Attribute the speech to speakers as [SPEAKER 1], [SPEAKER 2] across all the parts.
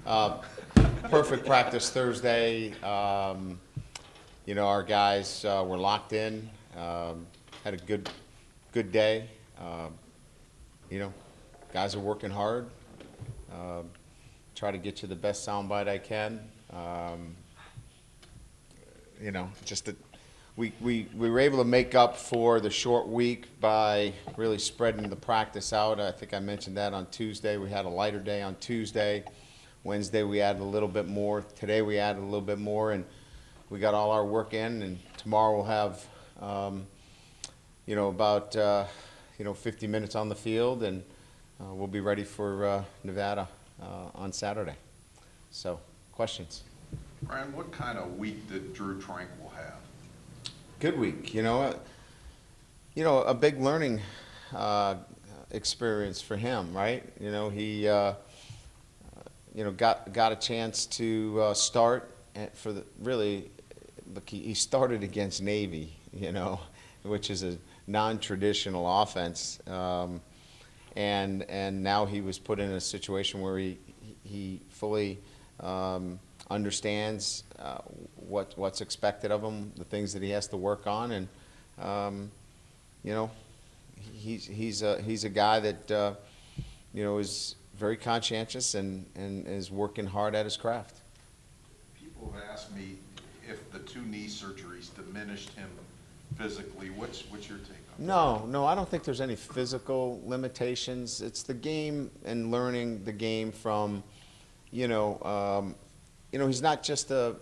[SPEAKER 1] Uh, Perfect practice Thursday. Our guys were locked in. Had a good day. You know, Guys are working hard. Um, Try to get you the best soundbite I can. Just that we were able to make up for the short week by really spreading the practice out. I think I mentioned that on Tuesday. We had a lighter day on Tuesday. Wednesday we added a little bit more. Today we added a little bit more, and we got all our work in. And tomorrow we'll have, about 50 minutes on the field, and we'll be ready for Nevada on Saturday. So, questions?
[SPEAKER 2] Brian, what kind of week did Drew Tranquil have?
[SPEAKER 1] Good week. A big learning experience for him, right? He got a chance to start for the really. Look, he started against Navy, which is a non-traditional offense, and now he was put in a situation where he fully understands what's expected of him, the things that he has to work on, and he's a guy that is very conscientious and is working hard at his craft.
[SPEAKER 2] People have asked me if the two knee surgeries diminished him physically. What's your take on that?
[SPEAKER 1] No, I don't think there's any physical limitations. It's the game and learning the game from, he's not just a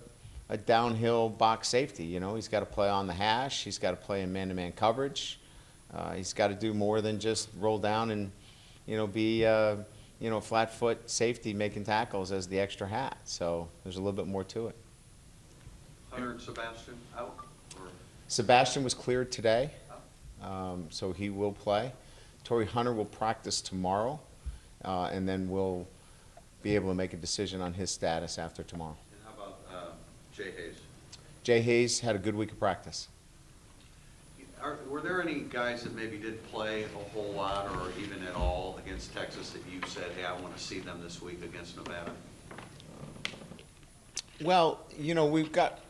[SPEAKER 1] downhill box safety. He's got to play on the hash. He's got to play in man-to-man coverage. He's got to do more than just roll down and, be flat foot safety making tackles as the extra hat. So there's a little bit more to it.
[SPEAKER 3] Hunter and Sebastian out? Or?
[SPEAKER 1] Sebastian was cleared today, so he will play. Torrey Hunter will practice tomorrow, and then we'll be able to make a decision on his status after tomorrow.
[SPEAKER 3] And how about Jay Hayes?
[SPEAKER 1] Jay Hayes had a good week of practice.
[SPEAKER 3] Were there any guys that maybe did play a whole lot or even at all against Texas that you said, hey, I want to see them this week against Nevada?
[SPEAKER 1] Well, we've got,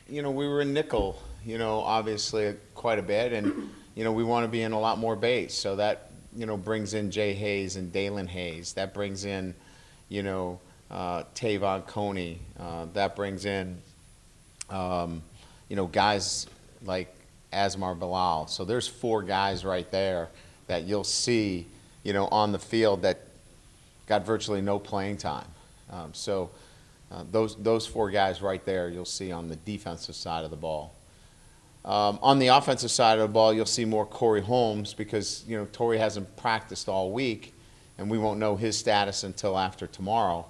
[SPEAKER 1] we were in nickel, obviously quite a bit, and, we want to be in a lot more base. So that, brings in Jay Hayes and Dalen Hayes. That brings in, Tavon Coney. That brings in, guys like Asmar Bilal. So there's four guys right there that you'll see, on the field that got virtually no playing time. Those four guys right there you'll see on the defensive side of the ball. On the offensive side of the ball, you'll see more Corey Holmes because, Torrey hasn't practiced all week, and we won't know his status until after tomorrow.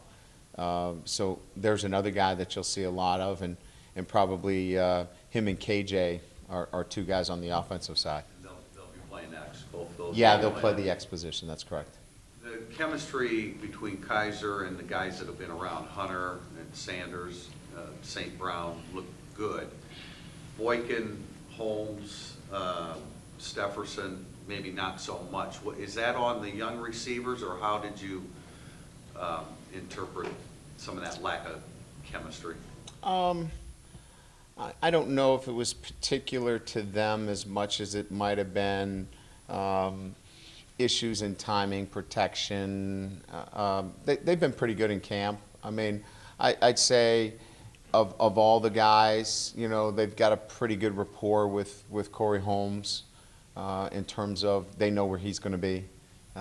[SPEAKER 1] So there's another guy that you'll see a lot of, and probably him and KJ are two guys on the offensive side.
[SPEAKER 3] They'll be playing X, both those.
[SPEAKER 1] Yeah, they'll play the X position. That's correct.
[SPEAKER 3] The chemistry between Kaiser and the guys that have been around, Hunter and Sanders, St. Brown, look good. Boykin, Holmes, Stefferson, maybe not so much. Is that on the young receivers, or how did you interpret some of that lack of chemistry?
[SPEAKER 1] I don't know if it was particular to them as much as it might have been issues in timing, protection. They've been pretty good in camp. I mean, I'd say of all the guys, they've got a pretty good rapport with Corey Holmes in terms of they know where he's going to be.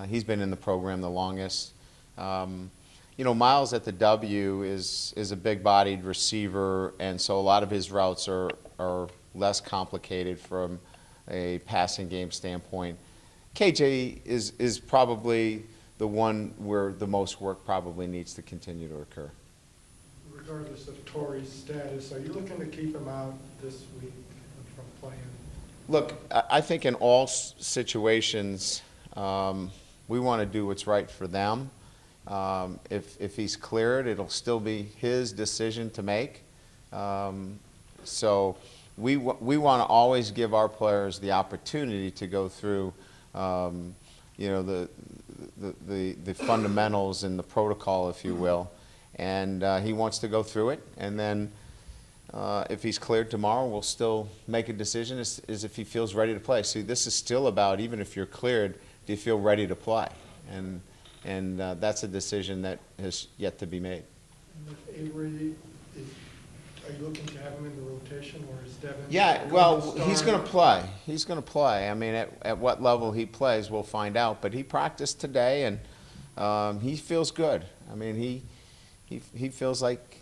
[SPEAKER 1] He's been in the program the longest. Miles at the W is a big-bodied receiver, and so a lot of his routes are less complicated from a passing game standpoint. KJ is probably the one where the most work probably needs to continue to occur.
[SPEAKER 4] Regardless of Torrey's status, are you looking to keep him out this week from playing?
[SPEAKER 1] Look, I think in all situations, we want to do what's right for them. If he's cleared, it'll still be his decision to make. So we want to always give our players the opportunity to go through, the fundamentals and the protocol, if you will. and he wants to go through it. And then if he's cleared tomorrow, we'll still make a decision as if he feels ready to play. See, this is still about, even if you're cleared, do you feel ready to play? And that's a decision that has yet to be made.
[SPEAKER 4] And if Avery are you looking to have him in the rotation, or is Devin?
[SPEAKER 1] Yeah,
[SPEAKER 4] going
[SPEAKER 1] well,
[SPEAKER 4] to
[SPEAKER 1] he's
[SPEAKER 4] start?
[SPEAKER 1] going to play. He's going to play. I mean, at what level he plays, we'll find out. But he practiced today, and he feels good. I mean, he feels like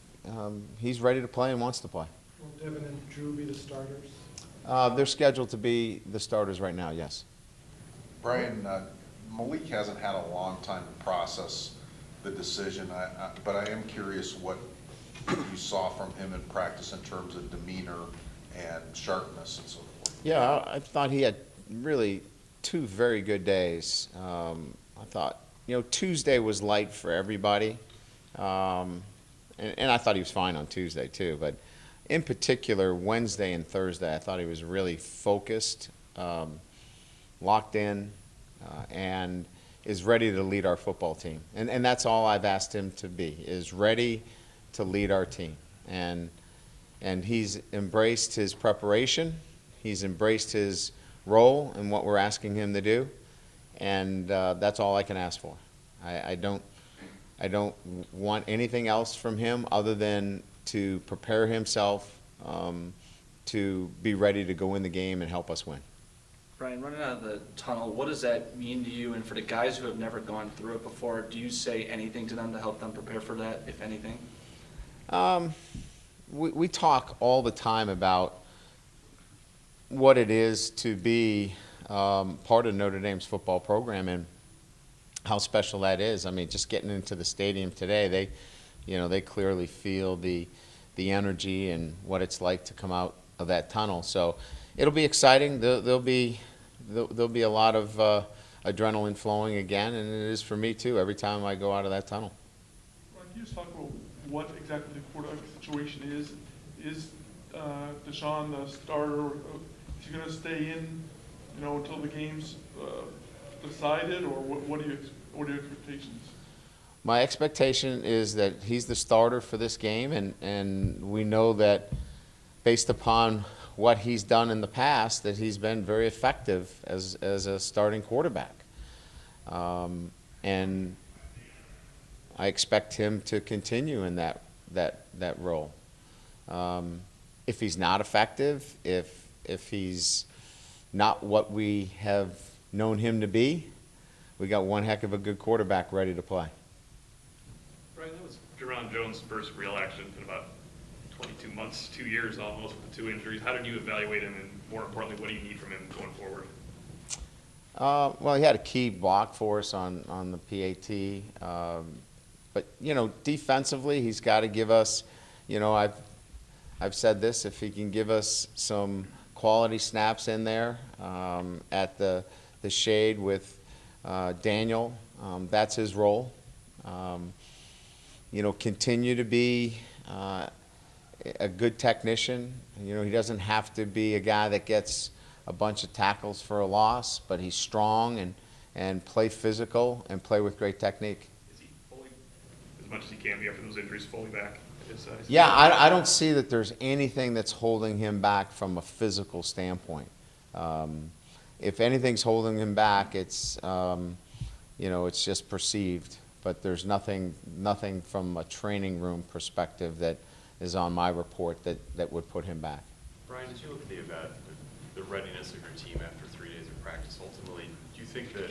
[SPEAKER 1] he's ready to play and wants to play.
[SPEAKER 4] Will Devin and Drew be the starters?
[SPEAKER 1] They're scheduled to be the starters right now, yes.
[SPEAKER 2] Brian, Malik hasn't had a long time to process the decision, but I am curious what you saw from him in practice in terms of demeanor and sharpness and so forth.
[SPEAKER 1] Yeah, I thought he had really 2 very good days. I thought, Tuesday was light for everybody. And I thought he was fine on Tuesday too, but in particular, Wednesday and Thursday, I thought he was really focused, locked in, and is ready to lead our football team. And that's all I've asked him to be, is ready to lead our team. And he's embraced his preparation. He's embraced his role and what we're asking him to do. And that's all I can ask for. I don't want anything else from him other than to prepare himself to be ready to go in the game and help us win.
[SPEAKER 5] Brian, running out of the tunnel, what does that mean to you? And for the guys who have never gone through it before, do you say anything to them to help them prepare for that, if anything?
[SPEAKER 1] We talk all the time about what it is to be part of Notre Dame's football program and how special that is. I mean, just getting into the stadium today, they clearly feel the energy and what it's like to come out of that tunnel. So it'll be exciting. There'll be a lot of adrenaline flowing again, and it is for me too every time I go out of that tunnel.
[SPEAKER 6] Ron, can you just talk about what exactly the quarterback situation is? Is Deshaun the starter? Is he going to stay in, until the game's decided, or what are your expectations?
[SPEAKER 1] My expectation is that he's the starter for this game, and we know that based upon what he's done in the past, that he's been very effective as a starting quarterback. And I expect him to continue in that role. If he's not effective, if he's not what we have known him to be, we got one heck of a good quarterback ready to play.
[SPEAKER 7] Brian, that was Jerron Jones' first real action in about 22 months, 2 years almost, with the 2 injuries. How did you evaluate him, and more importantly, what do you need from him going forward?
[SPEAKER 1] Well, he had a key block for us on the PAT. But, defensively, he's got to give us, I've said this, if he can give us some quality snaps in there at the shade with Daniel, that's his role. Continue to be a good technician. He doesn't have to be a guy that gets a bunch of tackles for a loss, but he's strong and play physical and play with great technique.
[SPEAKER 7] Is he fully, as much as he can be after those injuries, fully back at his size?
[SPEAKER 1] Yeah, I don't see that there's anything that's holding him back from a physical standpoint. If anything's holding him back, it's it's just perceived. But there's nothing from a training room perspective that is on my report that would put him back.
[SPEAKER 8] Brian, as you look at the readiness of your team after 3 days of practice, ultimately, do you think that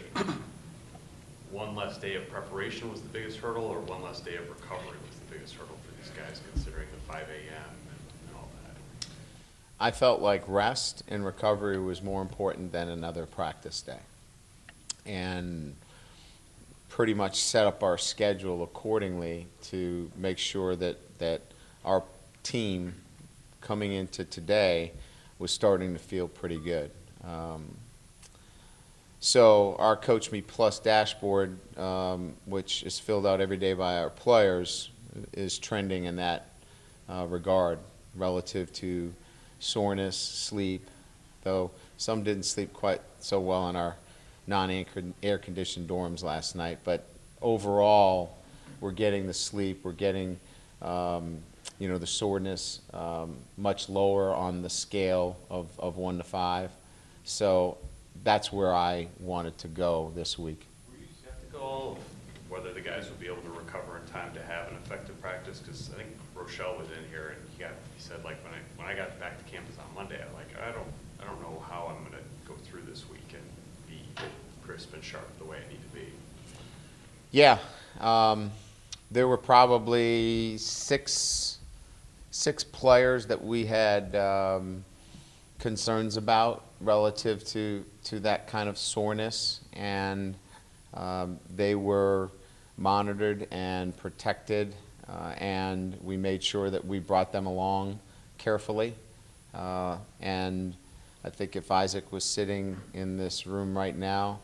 [SPEAKER 8] one less day of preparation was the biggest hurdle, or one less day of recovery was the biggest hurdle for these guys, considering the 5 a.m. and all that?
[SPEAKER 1] I felt like rest and recovery was more important than another practice day. And pretty much set up our schedule accordingly to make sure that our team coming into today was starting to feel pretty good. So our Coach Me Plus dashboard, which is filled out every day by our players, is trending in that regard relative to soreness, sleep, though some didn't sleep quite so well in our non-air conditioned dorms last night. But overall, we're getting the sleep, we're getting, the soreness much lower on the scale of 1 to 5. So that's where I wanted to go this week.
[SPEAKER 8] Were you skeptical of whether the guys would be able to recover in time to have an effective practice? Because I think Rochelle was in here and he said, like, when I got back to campus on Monday, I don't know how I'm going to go through this week and be crisp and sharp the way I need to be.
[SPEAKER 1] Yeah, there were probably six players that we had concerns about relative to that kind of soreness, and they were monitored and protected, and we made sure that we brought them along carefully. And I think if Isaac was sitting in this room right now,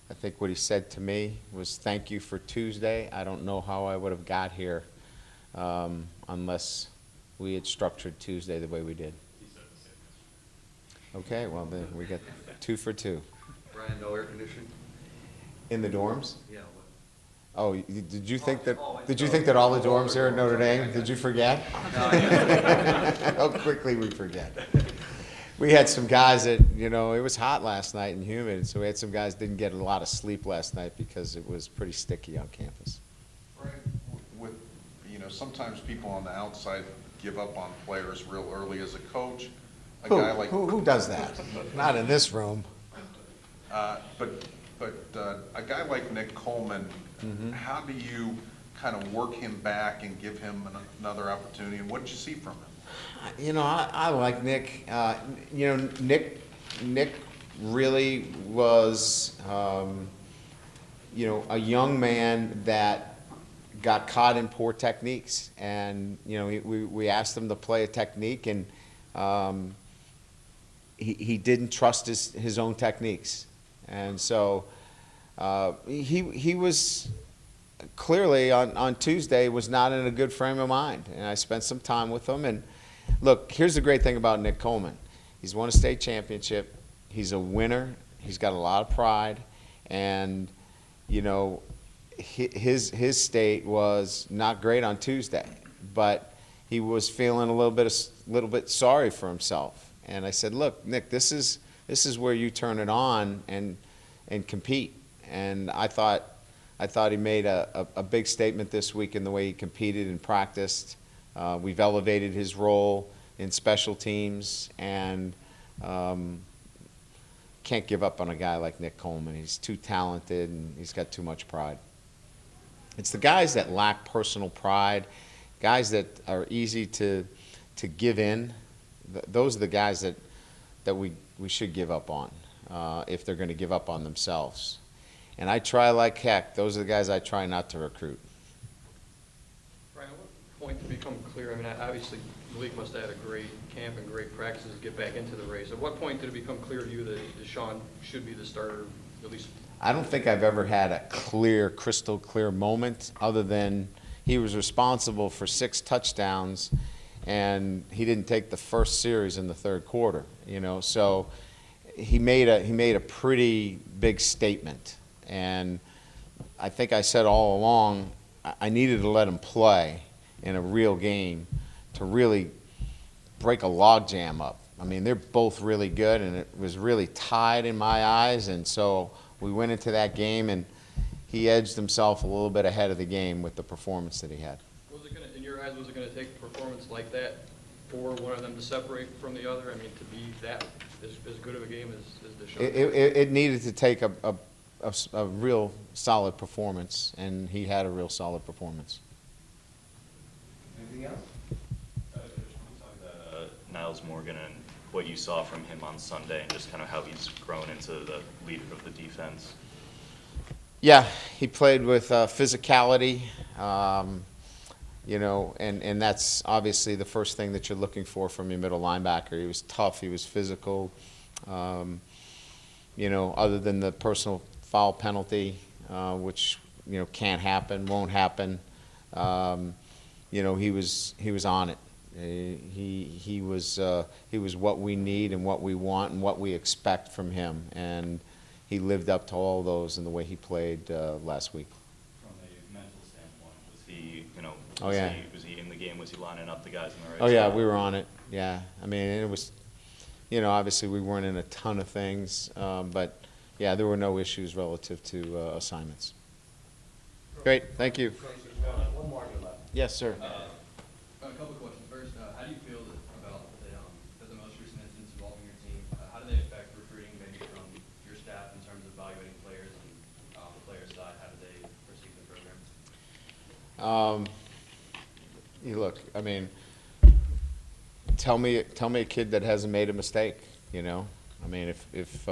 [SPEAKER 1] I think what he said to me was, "Thank you for Tuesday. I don't know how I would have got here unless we had structured Tuesday the way we did."
[SPEAKER 8] He said the same.
[SPEAKER 1] Okay, well, then we got 2 for 2.
[SPEAKER 3] Brian, no air conditioning?
[SPEAKER 1] In the dorms?
[SPEAKER 3] Yeah.
[SPEAKER 1] Oh, did you think that,
[SPEAKER 3] Oh,
[SPEAKER 1] did you think that all the dorms here at Notre Dame, did you forget? How quickly we forget. We had some guys that, it was hot last night and humid, so we had some guys didn't get a lot of sleep last night because it was pretty sticky on campus.
[SPEAKER 2] Right, with, sometimes people on the outside give up on players real early as a coach. A guy like,
[SPEAKER 1] Who does that? Not in this room.
[SPEAKER 2] but a guy like Nick Coleman, how do you kind of work him back and give him another opportunity? And what did you see from him?
[SPEAKER 1] I like Nick. Nick really was, a young man that got caught in poor techniques. And, we asked him to play a technique, and he didn't trust his own techniques. And so he was clearly on Tuesday was not in a good frame of mind. And I spent some time with him. And look, here's the great thing about Nick Coleman. He's won a state championship. He's a winner. He's got a lot of pride. And, his state was not great on Tuesday, but he was feeling a little bit sorry for himself. And I said, "Look, Nick, this is where you turn it on and compete." And I thought he made a big statement this week in the way he competed and practiced. We've elevated his role in special teams, and can't give up on a guy like Nick Coleman. He's too talented, and he's got too much pride. It's the guys that lack personal pride, guys that are easy to give in. Those are the guys that we should give up on if they're going to give up on themselves. And I try like heck. Those are the guys I try not to recruit.
[SPEAKER 9] Brian, at what point to become clear? I mean, obviously, Malik must have had a great camp and great practices to get back into the race. At what point did it become clear to you that Deshaun should be the starter, at least?
[SPEAKER 1] I don't think I've ever had a crystal clear moment other than he was responsible for 6 touchdowns, and he didn't take the first series in the third quarter. So he made a pretty big statement. And I think I said all along, I needed to let him play in a real game to really break a logjam up. I mean, they're both really good, and it was really tied in my eyes. And so we went into that game, and he edged himself a little bit ahead of the game with the performance that he had.
[SPEAKER 9] In your eyes, was it going to take a performance like that for one of them to separate from the other? I mean, to be that as good of a game as Deshaun?
[SPEAKER 1] It needed to take a real solid performance, and he had a real solid performance.
[SPEAKER 10] Anything else? Niles Morgan and what you saw from him on Sunday and just kind of how he's grown into the leader of the defense.
[SPEAKER 1] Yeah, he played with physicality, and that's obviously the first thing that you're looking for from your middle linebacker. He was tough, he was physical, other than the personal foul penalty, which, can't happen, won't happen. He was on it. He was what we need and what we want and what we expect from him, and he lived up to all those in the way he played last week.
[SPEAKER 10] From a mental standpoint, was
[SPEAKER 1] Oh,
[SPEAKER 10] was
[SPEAKER 1] yeah.
[SPEAKER 10] Was he in the game? Was he lining up the guys in the right
[SPEAKER 1] Oh, yeah,
[SPEAKER 10] spot?
[SPEAKER 1] we were on it, yeah. I mean, it was, obviously, we weren't in a ton of things, but, yeah, there were no issues relative to assignments. Great, thank you.
[SPEAKER 11] One more on your left.
[SPEAKER 1] Yes, sir.
[SPEAKER 11] A couple of questions. First, how do you feel about the most recent incidents involving your team? How do they affect recruiting, maybe from your staff in terms of evaluating players, and the player side, how do they perceive the program?
[SPEAKER 1] You look, I mean, tell me a kid that hasn't made a mistake, I mean, if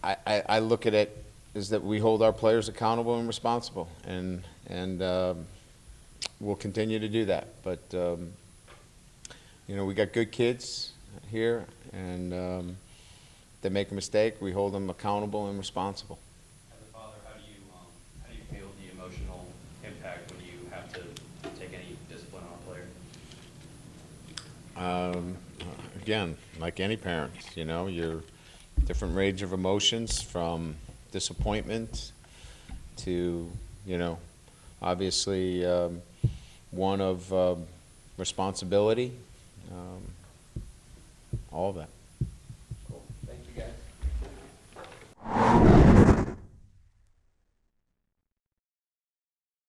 [SPEAKER 1] I look at it is that we hold our players accountable and responsible, and we'll continue to do that. But we got good kids here, and if they make a mistake, we hold them accountable and responsible.
[SPEAKER 11] As a father, how do you feel the emotional impact when you have to take any discipline on a player?
[SPEAKER 1] Again, like any parent, you're different range of emotions, from disappointment to, obviously one of responsibility, all of that.